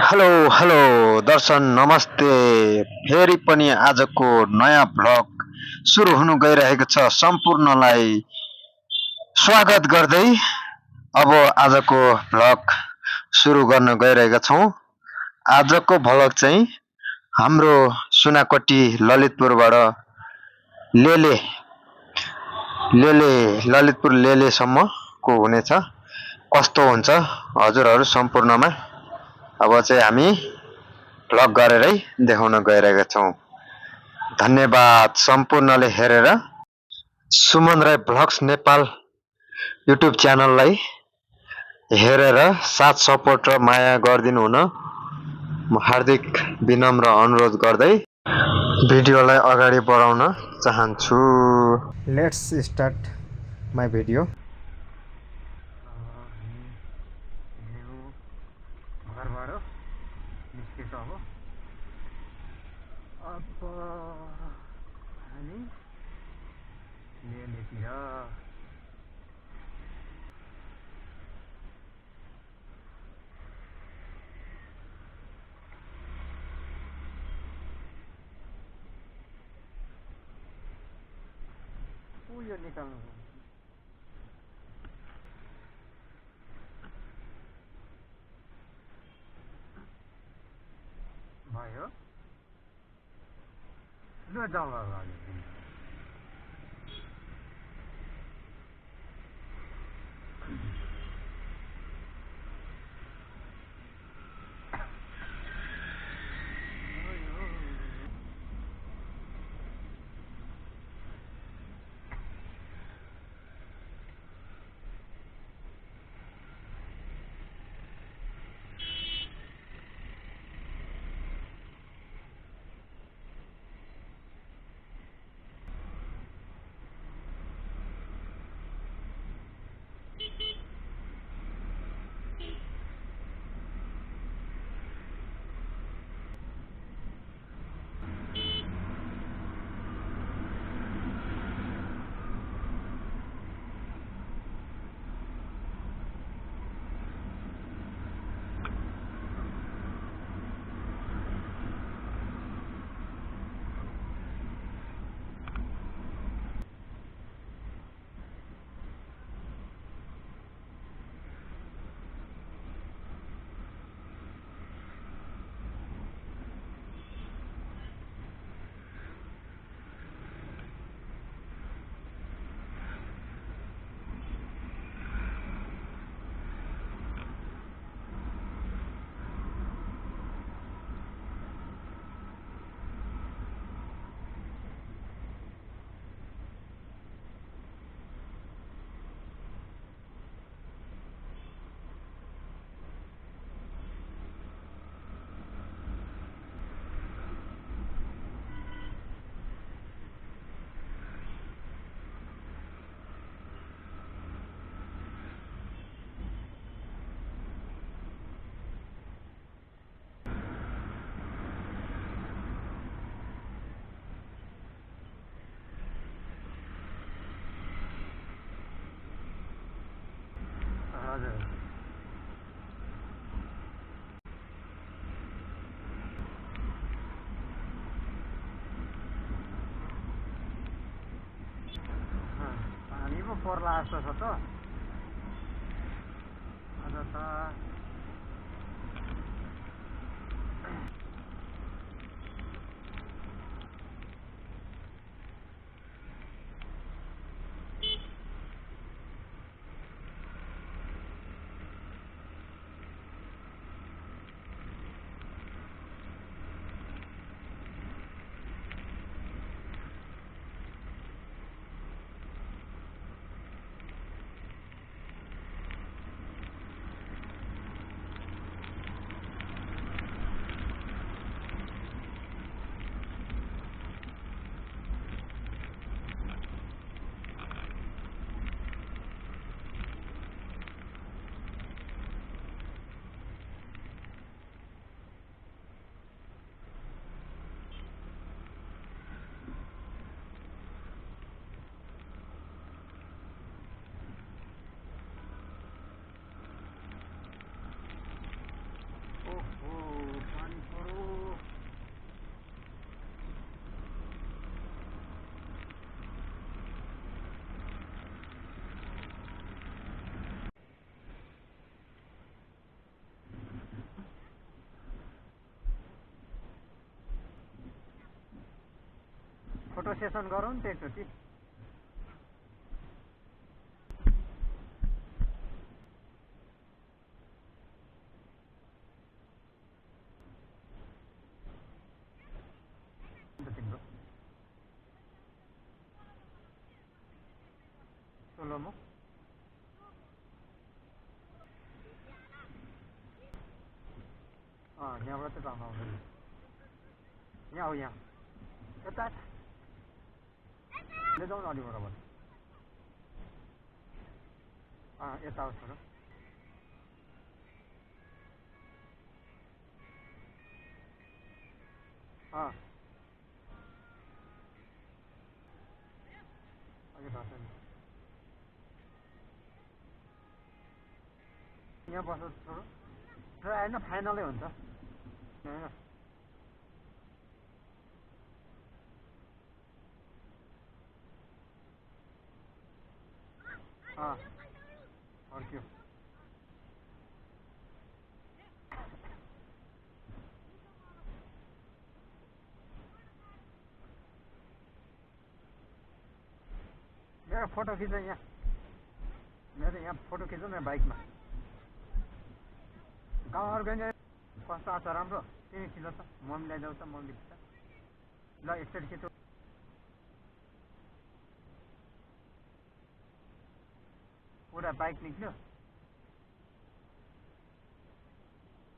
Hello hello दर्शन नमस्ते। फेरि पनि आजको नयाँ भ्लग सुरु हुन गइरहेको छ। सम्पूर्णलाई स्वागत गर्दै अब आजको भ्लग सुरु गर्न गइरहेका छौँ। आजको भ्लग चाहिँ हाम्रो सुनाकोटी ललितपुरबाट लेले लेले ललितपुर लेलेसम्मको हुनेछ। कस्तो हुन्छ हजुरहरू सम्पूर्णमा अब चाहिँ हामी भ्लग गरेरै देखाउन गइरहेका छौँ। धन्यवाद सम्पूर्णले हेरेर सुमन राई भ्लग्स नेपाल युट्युब च्यानललाई हेरेर साथ सपोर्ट र माया गरिदिनु हुन म हार्दिक विनम्र अनुरोध गर्दै भिडियोलाई अगाडि बढाउन चाहन्छु। Let's start my video. घरबाट निस्केछ अब हामी लेलेतिर उयो निकाल्नु भयो ल जग्गा लाग्यो हजुर पानी पो पर्ला जस्तो छ त आज त फोटो सेसन गरौँ नि त एकचोटि। तिम्रो सोलोमो यहाँबाट चाहिँ जानु आउँदैन। यहाँ हो, यहाँ यता जाउँ न अलि बराबर। यता हो छोरो। अघि घट्छ नि यहाँ बस्छ छोरो। र होइन फाइनलै हुन्छ होइन। अर्क्यो मेरो फोटो खिच यहाँ। मेरो यहाँ फोटो खिच्नु न बाइकमा। गाउँहरू गइन्छ कस्तो आएको छ राम्रो। तिमी खिच त म मिलाइदेऊ त म खिच्छ। ल एकचोटि खिच्नु। पुरा बाइक निक्ल्यो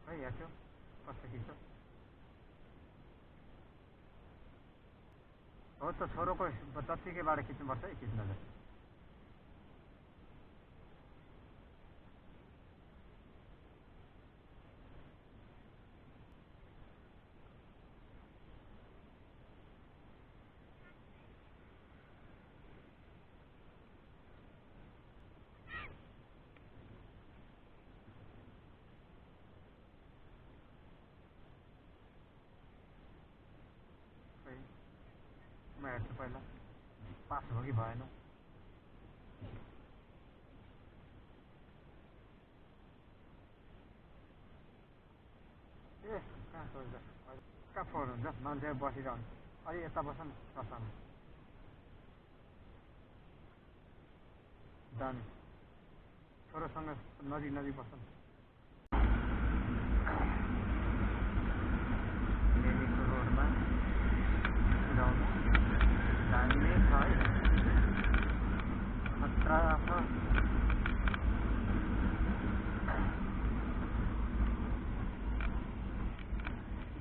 है। हेर्छु कस्तो खिच्छ। हो त छोरोको जत्तिकैबाट खिच्नुपर्छ है खिच्न चाहिँ। म हेर्छु पहिला पास हो कि भएन। ए कहाँ सोच्छ कहाँ फोहोर हुन्छ मान्छे बसिरहनु। अलि यता बस न ससामा दामी छोरोसँग नजिक नजिक बस्छ न। दिल्लीको रोडमा कुदाउनु दामी छ है। खतरा छ।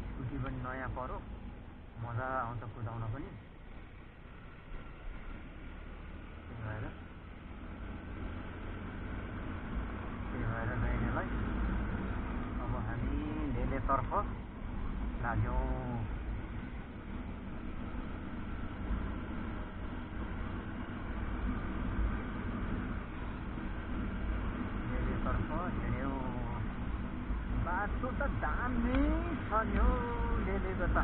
स्कुटी पनि नयाँ परो मजा आउँछ कुदाउन पनि। त्यही भएर बहिनीलाई अब हामी लेलेतर्फ लाग्यौँ। लेलेतर्फ हिँड्यौँ। बाटो त दामी छ नि हौ लेलेको त।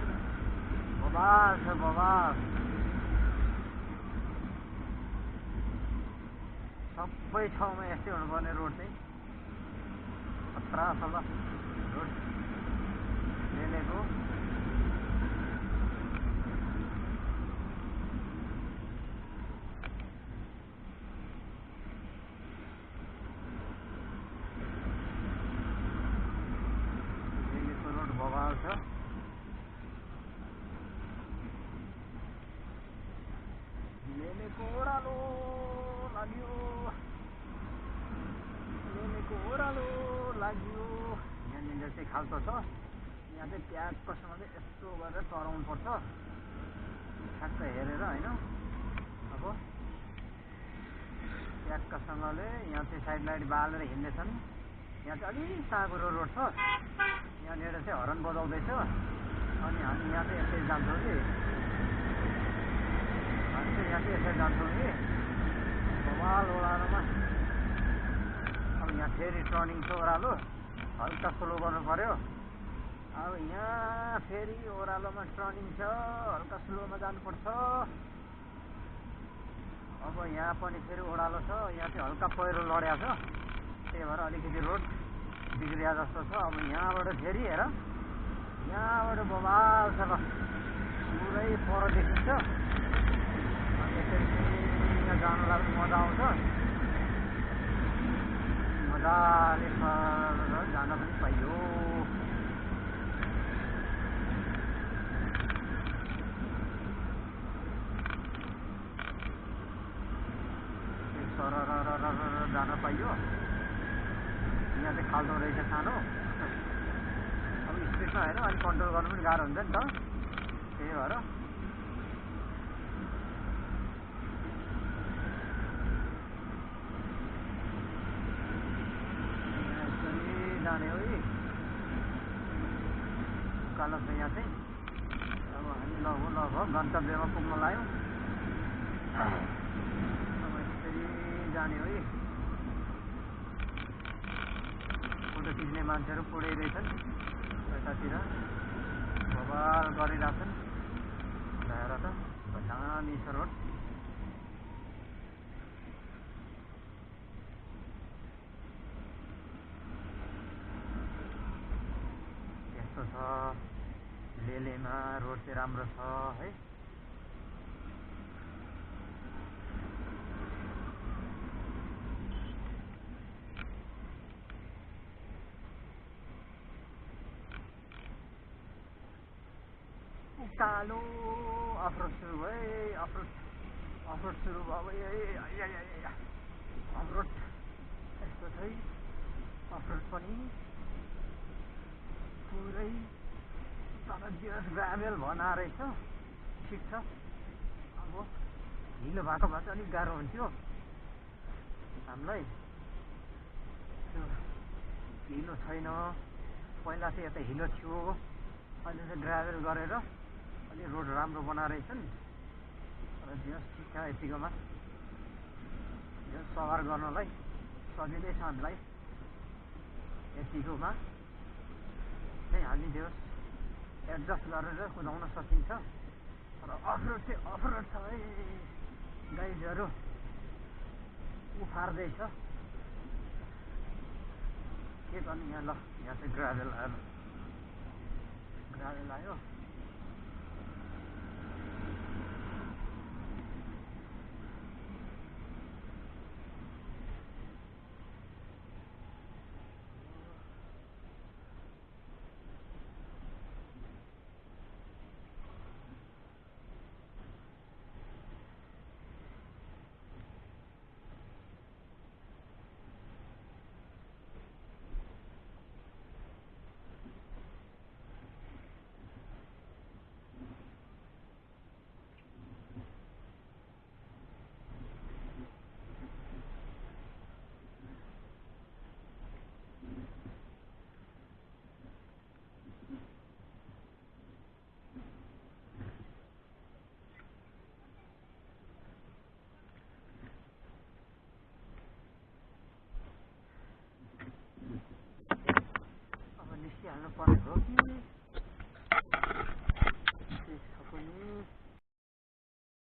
बवाल छ बवाल। सबै ठाउँमा यस्तै हुनुपर्ने रोड चाहिँ। खतरा छ ल रोड लेलेको। लेलेको रोड बवाल छ। लेलेको ओह्रालो लाग्यो। लेलेको ओह्रालो लाग्यो। यहाँनिर चाहिँ खाल्टो छ। यहाँ चाहिँ प्याकसँगले यस्तो गरेर चढाउनु पर्छ ठ्याक्क हेरेर होइन। अब प्याकसँगले यहाँ चाहिँ साइड लाइट बालेर हिँड्दैछन्। यहाँ चाहिँ अलिक साँघुरो रोड छ। यहाँनिर चाहिँ हर्न बजाउँदैछ। अनि हामी यहाँ चाहिँ यसरी जान्छौँ कि यहाँ चाहिँ यसरी जान्छौँ कि बवाल ओह्रालोमा। अब यहाँ फेरि टर्निङ छ ओह्रालो हल्का स्लो गर्नु पर्यो। अब यहाँ फेरि ओह्रालोमा टर्निङ छ हल्का स्लोमा जानुपर्छ। अब यहाँ पनि फेरि ओह्रालो छ। यहाँ चाहिँ हल्का पहिरो लड्या छ त्यही भएर अलिकति रोड बिग्रिया जस्तो छ। अब यहाँबाट फेरि हेर यहाँबाट बवाल छ ल पुरै पर देखिन्छ। यसरी यहाँ जानुलाई पनि मजा आउँछ मजाले जान पनि पाइयो जान पाइयो यहाँ चाहिँ खाल्डो रहेछ सानो अब स्पिडमा होइन अलिक कन्ट्रोल गर्नु पनि गाह्रो हुन्छ नि त त्यही भएर जाने हो उकालो छ यहाँ चाहिँ अब हामी लगभग गन्तव्यमा पुग्न लाग्यौँ अब यसरी जाने हो फोटो खिच्ने मान्छेहरू पुढाइरहेछन् यतातिर बवाल गरिरहेछन् हेर त दामी छ रोड यस्तो छ लेलेमा रोड चाहिँ राम्रो छ है उकालो अफरोड सुरु भयो अफरोड सुरु भयो अफरोड यस्तो छ अफरोड पनि पुरै तर जस ग्राभेल भना रहेछ ठिक छ अब हिलो भएको भए चाहिँ अलिक गाह्रो हुन्थ्यो हामीलाई त्यो हिलो छैन पहिला चाहिँ यता हिलो थियो अहिले चाहिँ ग्राभेल गरेर अलि रोड राम्रो बना रहेछन् र जस ठिक छ यतिकोमा जस सवार गर्नलाई सजिलै छ हामीलाई यतिकोमा चाहिँ हालिदियोस् एडजस्ट गरेर कुदाउन सकिन्छ तर अफरोड चाहिँ अफरोड छ है गाइजहरू उफार्दैछ के गर्नु यहाँ ल यहाँ चाहिँ ग्राभेल आयो